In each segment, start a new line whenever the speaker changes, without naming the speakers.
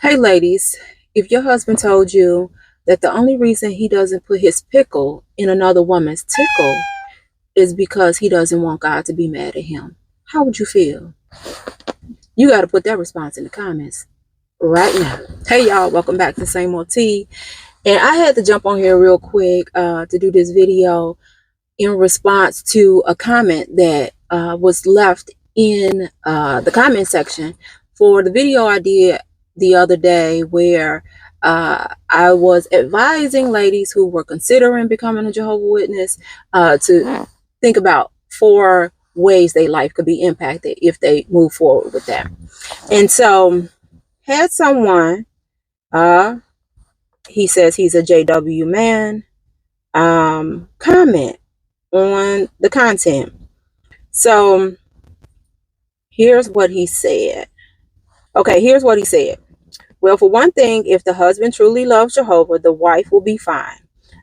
Hey ladies, if your husband told you that the only reason he doesn't put his pickle in another woman's tickle is because he doesn't want God to be mad at him, how would you feel? You got to put that response in the comments right now. Hey y'all, welcome back to Same Old Tea. And I had to jump on here real quick to do this video in response to a comment that was left in the comment section for the video I did the other day where I was advising ladies who were considering becoming a Jehovah's Witness to think about 4 ways their life could be impacted if they move forward with that. And so had someone, he says he's a JW man, comment on the content. So here's what he said. Okay, here's what he said. Well, for one thing, if the husband truly loves Jehovah, the wife will be fine.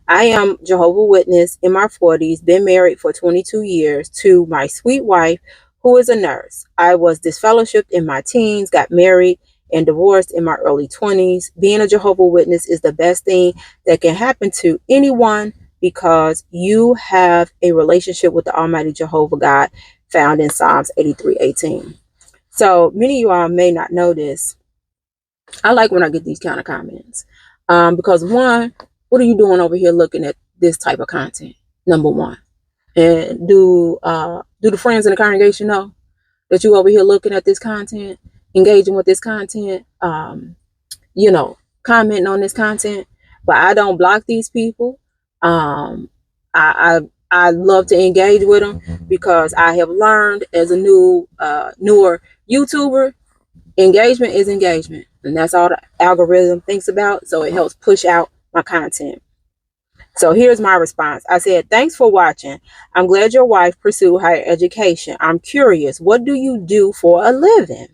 I am Jehovah's Witness in my 40s, been married for 22 years to my sweet wife, who is a nurse. I was disfellowshipped in my teens, got married and divorced in my early 20s. Being a Jehovah's Witness is the best thing that can happen to anyone because you have a relationship with the Almighty Jehovah God found in Psalms 83:18. So many of you all may not know this. I like when I get these kind of comments because one, what are you doing over here looking at this type of content? Number one, and do the friends in the congregation know that you over here looking at this content, engaging with this content, commenting on this content? But I don't block these people. I love to engage with them because I have learned as a newer YouTuber, engagement is engagement, and that's all the algorithm thinks about. So it helps push out my content. So here's my response. I said, thanks for watching. I'm glad your wife pursued higher education. I'm curious, what do you do for a living?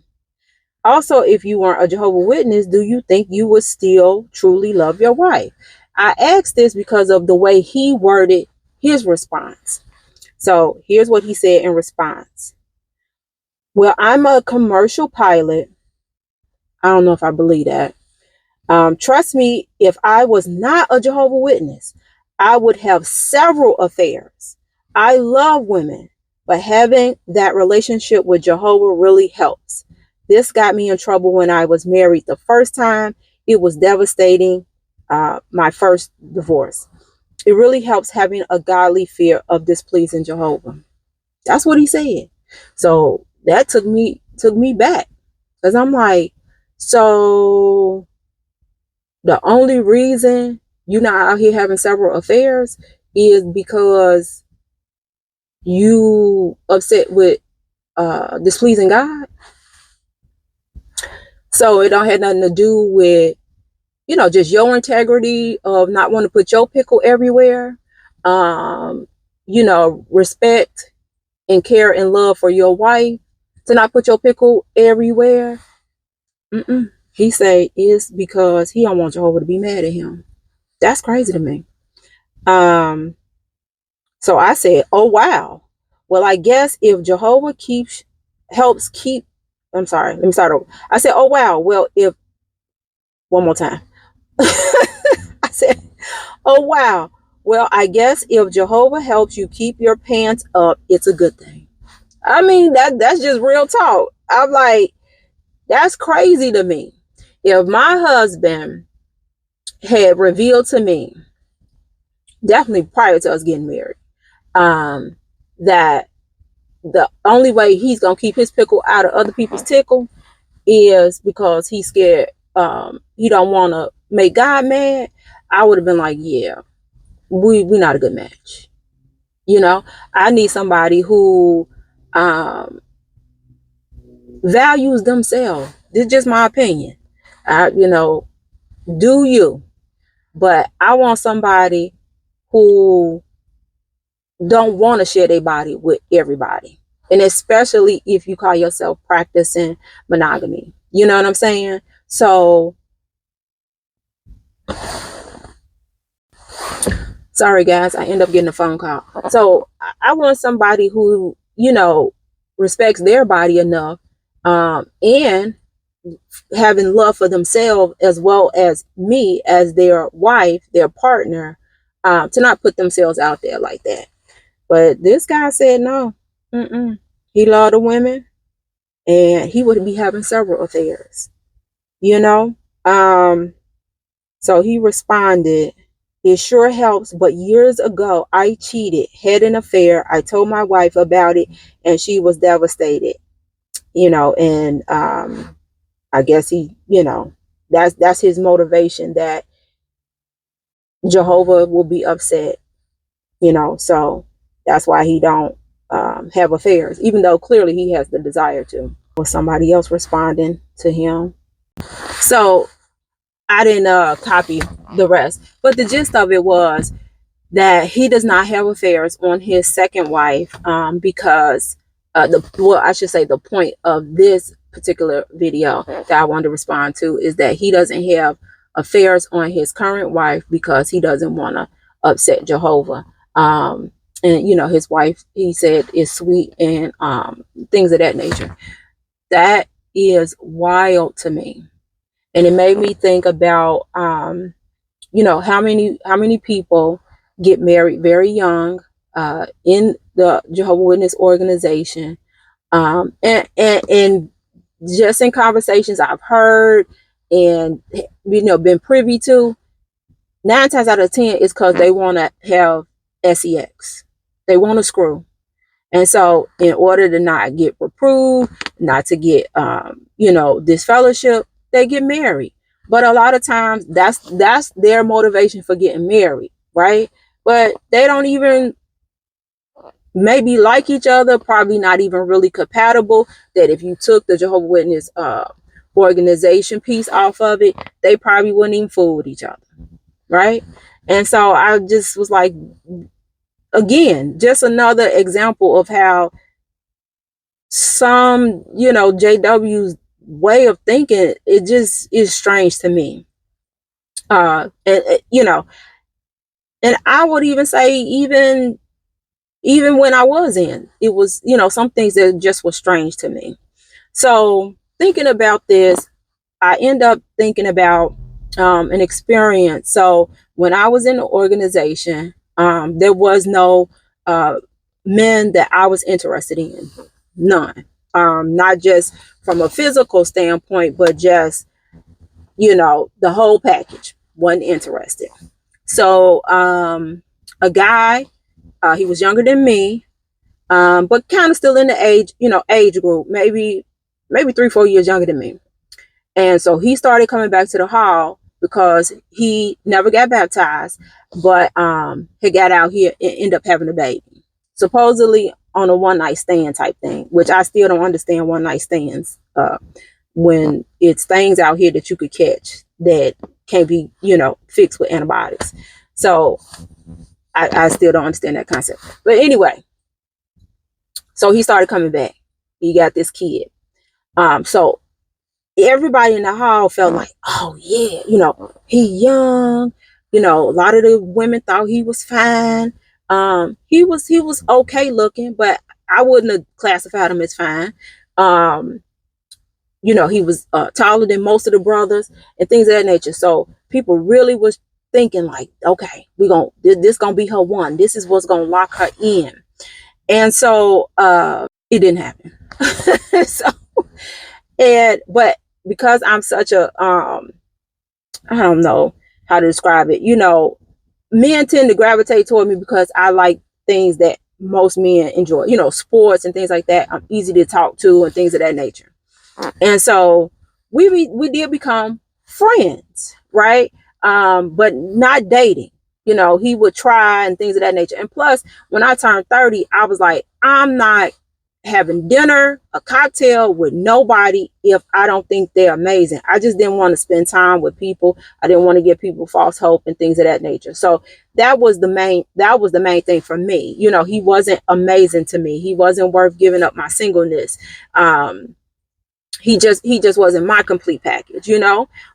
Also, if you weren't a Jehovah's Witness, do you think you would still truly love your wife? I asked this because of the way he worded his response. So here's what he said in response. Well, I'm a commercial pilot. I don't know if I believe that. Trust me, if I was not a Jehovah's Witness, I would have several affairs. I love women, but having that relationship with Jehovah really helps. This got me in trouble when I was married the first time. It was devastating, my first divorce. It really helps having a godly fear of displeasing Jehovah. That's what he said. So that took me back, because I'm like, so the only reason you're not out here having several affairs is because you upset with displeasing God. So it don't have nothing to do with, just your integrity of not wanting to put your pickle everywhere. Respect and care and love for your wife to not put your pickle everywhere. He say it's because he don't want Jehovah to be mad at him. That's crazy to me. So I said, oh wow. Well, I guess if Jehovah helps keep, I'm sorry, let me start over. I said, oh wow. Well, one more time. I said, oh wow. Well, I guess if Jehovah helps you keep your pants up, it's a good thing. I mean, that's just real talk. I'm like, that's crazy to me. If my husband had revealed to me, definitely prior to us getting married, that the only way he's gonna keep his pickle out of other people's tickle is because he's scared, he don't want to make God mad, I would have been like, yeah, we not a good match. I need somebody who values themselves. This is just my opinion. Do you? But I want somebody who don't want to share their body with everybody. And especially if you call yourself practicing monogamy. You know what I'm saying? So, sorry guys, I end up getting a phone call. So I want somebody who, respects their body enough, and having love for themselves as well as me as their wife, their partner, to not put themselves out there like that. But this guy said no. He loved the women, and he would be having several affairs, you know. So he responded, "It sure helps, but years ago I cheated, had an affair. I told my wife about it, and she was devastated." And I guess he, that's his motivation, that Jehovah will be upset, so that's why he don't have affairs, even though clearly he has the desire to. Or somebody else responding to him. So I didn't copy the rest, but the gist of it was that he does not have affairs on his second wife, because I should say the point of this particular video that I wanted to respond to is that he doesn't have affairs on his current wife because he doesn't want to upset Jehovah. And his wife, he said, is sweet and things of that nature. That is wild to me. And it made me think about how many people get married very young in the Jehovah's Witness organization, and just in conversations I've heard and been privy to, 9 times out of 10 is because they want to have sex, they want to screw. And so in order to not get reproved, not to get disfellowship, they get married. But a lot of times that's their motivation for getting married, right? But they don't even maybe like each other, probably not even really compatible, that if you took the Jehovah's Witness organization piece off of it, they probably wouldn't even fool with each other, right? And so I just was like, again, just another example of how some, JW's way of thinking, it just is strange to me. And I would even say, even when I was in, it was, some things that just were strange to me. So thinking about this, I end up thinking about an experience. So when I was in the organization, there was no men that I was interested in. None. Not just from a physical standpoint, but just, the whole package. Wasn't interested. So a guy, he was younger than me, but kind of still in the age group, maybe 3-4 years younger than me. And so he started coming back to the hall because he never got baptized, but he got out here and ended up having a baby, supposedly on a one-night stand type thing, which I still don't understand one-night stands when it's things out here that you could catch that can't be, fixed with antibiotics. So I still don't understand that concept. But anyway, so he started coming back. He got this kid. So everybody in the hall felt like, oh yeah, he young. A lot of the women thought he was fine. He was okay looking, but I wouldn't have classified him as fine. He was taller than most of the brothers and things of that nature. So people really was thinking like, okay, this gonna be her one. This is what's gonna lock her in. And so it didn't happen. But because I'm such a I don't know how to describe it. Men tend to gravitate toward me because I like things that most men enjoy, sports and things like that. I'm easy to talk to and things of that nature. And so we did become friends, right? But not dating. He would try and things of that nature. And plus, when I turned 30, I was like, I'm not having dinner, a cocktail with nobody if I don't think they're amazing. I just didn't want to spend time with people. I didn't want to give people false hope and things of that nature. So that was the main thing for me. He wasn't amazing to me. He wasn't worth giving up my singleness. He just wasn't my complete package,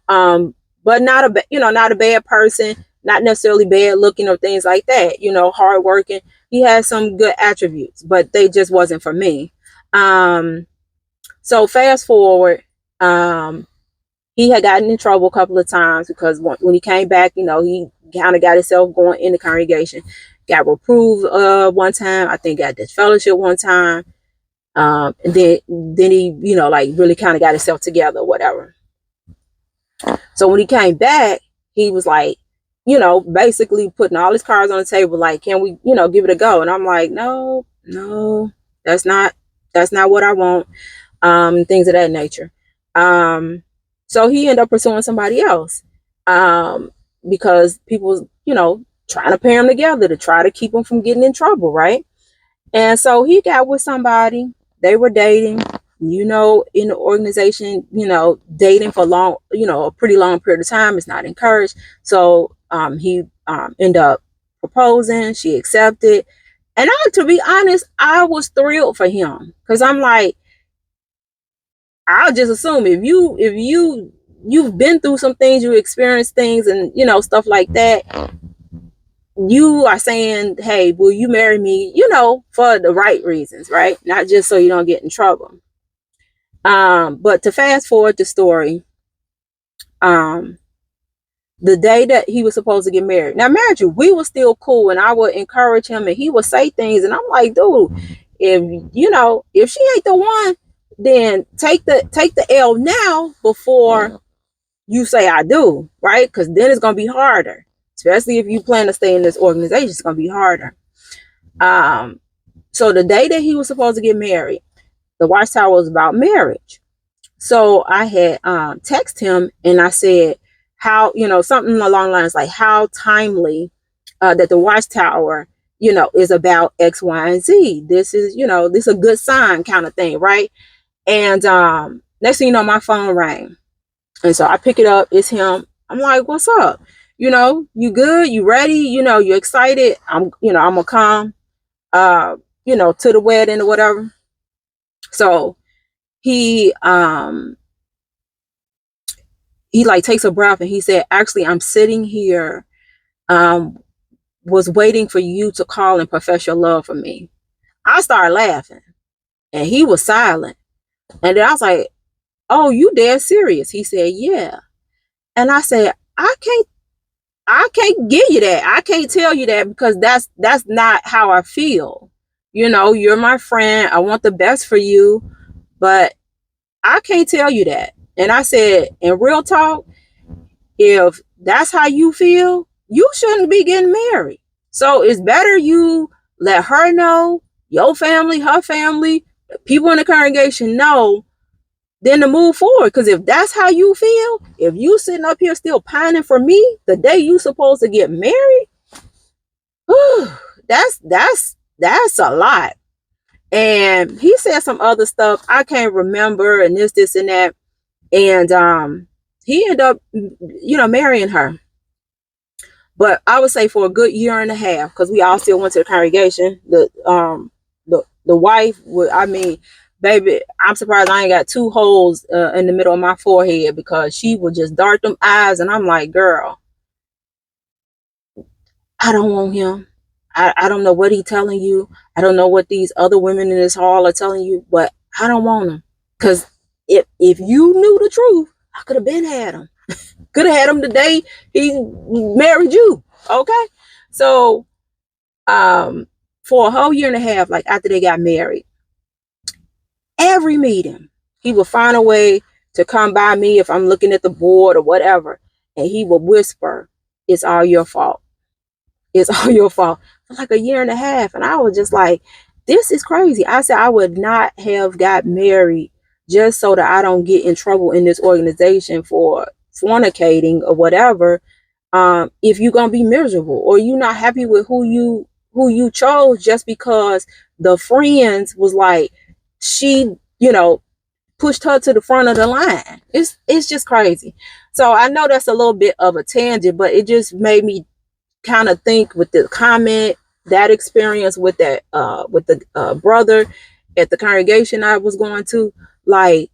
but not a bad person, not necessarily bad looking or things like that, hardworking. He had some good attributes, but they just wasn't for me. So fast forward, he had gotten in trouble a couple of times because when he came back, he kind of got himself going in the congregation. Got reproved one time. I think got disfellowship one time. And then he, like really kind of got himself together or whatever. So when he came back, he was like, basically putting all his cards on the table, like, can we, give it a go? And I'm like, no, that's not what I want. Things of that nature. So he ended up pursuing somebody else. Because people, trying to pair them together to try to keep him from getting in trouble, right? And so he got with somebody. They were dating, in the organization, dating for long, a pretty long period of time is not encouraged. So he ended up proposing. She accepted. And to be honest, I was thrilled for him because I'm like, I'll just assume if you've been through some things, you experienced things and, stuff like that, you are saying, hey, will you marry me, for the right reasons, right? Not just so you don't get in trouble. But to fast forward the story, the day that he was supposed to get married. Now, imagine we were still cool and I would encourage him and he would say things. And I'm like, dude, if she ain't the one, then take the L now before you say I do, right? Because then it's going to be harder. Especially if you plan to stay in this organization, it's going to be harder. So the day that he was supposed to get married, the Watchtower was about marriage. So I had texted him and I said, how, something along the lines like how timely that the Watchtower, is about X, Y, and Z. This is, this is a good sign kind of thing, right? And next thing you know, my phone rang. And so I pick it up. It's him. I'm like, what's up? You good? You ready? You excited? I'm gonna come, to the wedding or whatever. So he like takes a breath and he said, actually, I'm sitting here, was waiting for you to call and profess your love for me. I started laughing and he was silent. And then I was like, oh, you dead serious? He said, yeah. And I said, I can't give you that. I can't tell you that because that's not how I feel. You're my friend. I want the best for you, but I can't tell you that. And I said, in real talk, if that's how you feel, you shouldn't be getting married. So it's better you let her know, your family, her family, people in the congregation know, than to move forward. Because if that's how you feel, if you sitting up here still pining for me the day you supposed to get married, that's a lot. And he said some other stuff I can't remember, and this and that. And he ended up, marrying her. But I would say for a good year and a half, because we all still went to the congregation. The wife would, baby, I'm surprised I ain't got 2 holes in the middle of my forehead, because she would just dart them eyes, and I'm like, girl, I don't want him. I don't know what he's telling you. I don't know what these other women in this hall are telling you, but I don't want him. Because if you knew the truth, I could have been had him. Could have had him the day he married you. Okay? So for a whole year and a half, like after they got married, every meeting, he would find a way to come by me if I'm looking at the board or whatever, and he would whisper, it's all your fault. It's all your fault. For like a year and a half. And I was just like, this is crazy. I said I would not have got married just so that I don't get in trouble in this organization for fornicating or whatever. If you're gonna be miserable or you're not happy with who you chose just because the friends was like, she, pushed her to the front of the line. It's just crazy. So I know that's a little bit of a tangent, but it just made me kind of think with the comment, that experience with that with the brother at the congregation I was going to, like,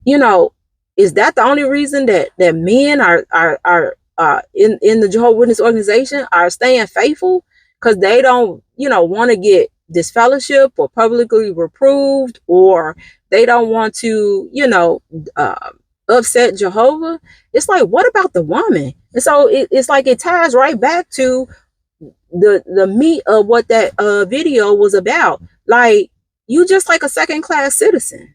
is that the only reason that men are in the Jehovah's Witness organization are staying faithful? Because they don't want to get disfellowship or publicly reproved, or they don't want to upset Jehovah, it's like, what about the woman? And so it's like it ties right back to the meat of what that video was about. Like, you just like a second class citizen.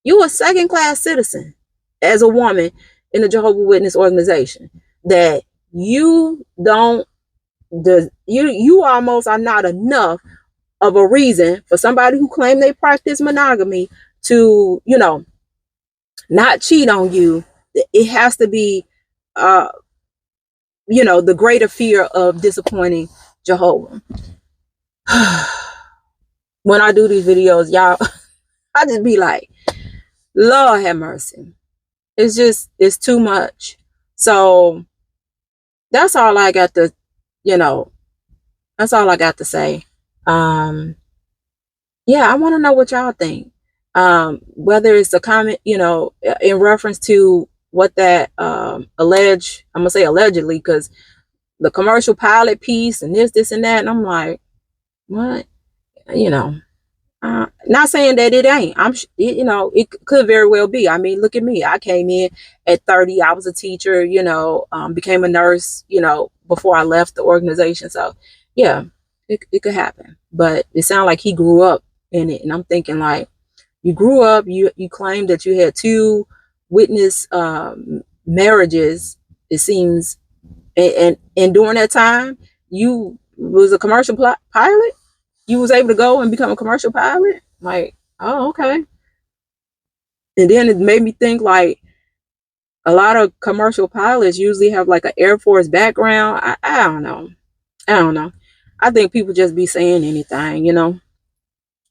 You a second class citizen as a woman in the Jehovah Witness organization, that you don't, you almost are not enough of a reason for somebody who claim they practice monogamy to, not cheat on you. It has to be, uh, the greater fear of disappointing Jehovah. When I do these videos, y'all, I just be like, Lord have mercy. It's too much. So that's all I got to, you know, that's all I got to say. Yeah, I want to know what y'all think. Whether it's a comment, in reference to what that I'm gonna say allegedly, because the commercial pilot piece and this and that, and I'm like, what? Not saying that it ain't. It could very well be. I mean, look at me. I came in at 30. I was a teacher, became a nurse, before I left the organization. So yeah, it could happen. But it sounded like he grew up in it. And I'm thinking, like, you grew up, you claimed that you had 2 witness marriages, it seems, and during that time you was a commercial pilot. You was able to go and become a commercial pilot. Like, oh, okay. And then it made me think, like, a lot of commercial pilots usually have like an Air Force background. I don't know. I think people just be saying anything.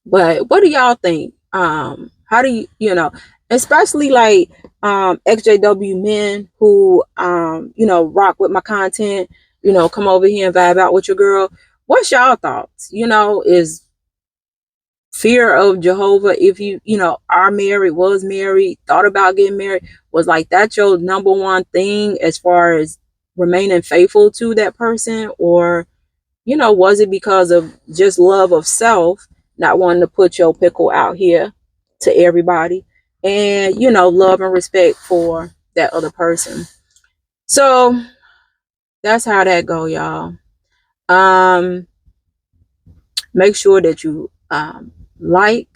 But what do y'all think? How do especially like XJW men who rock with my content, come over here and vibe out with your girl. What's y'all thoughts? Is fear of Jehovah, if you are married, was married, thought about getting married, was like that your number one thing as far as remaining faithful to that person? Or was it because of just love of self, not wanting to put your pickle out here to everybody, and love and respect for that other person? So that's how that go, y'all. Make sure that you like,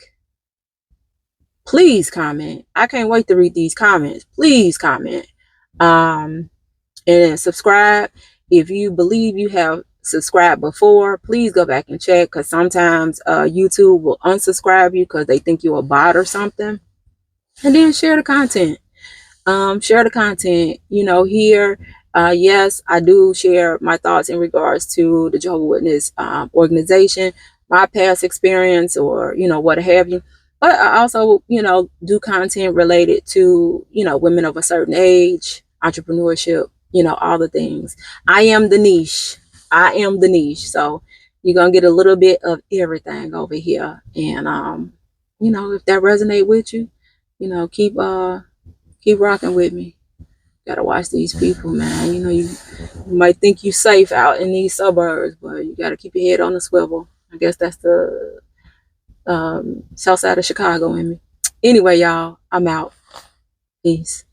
please comment. I can't wait to read these comments. Please comment, and subscribe. If you believe you have subscribed before, please go back and check, because sometimes YouTube will unsubscribe you because they think you're a bot or something. And then share the content. Here. Yes, I do share my thoughts in regards to the Jehovah Witness organization, my past experience, or what have you. But I also do content related to women of a certain age, entrepreneurship, all the things. I am the niche. So you're gonna get a little bit of everything over here. And if that resonate with you, keep rocking with me. Gotta watch these people, man. You might think you safe out in these suburbs, but you gotta keep your head on the swivel. I guess that's the south side of Chicago in me. Anyway, y'all, I'm out. Peace.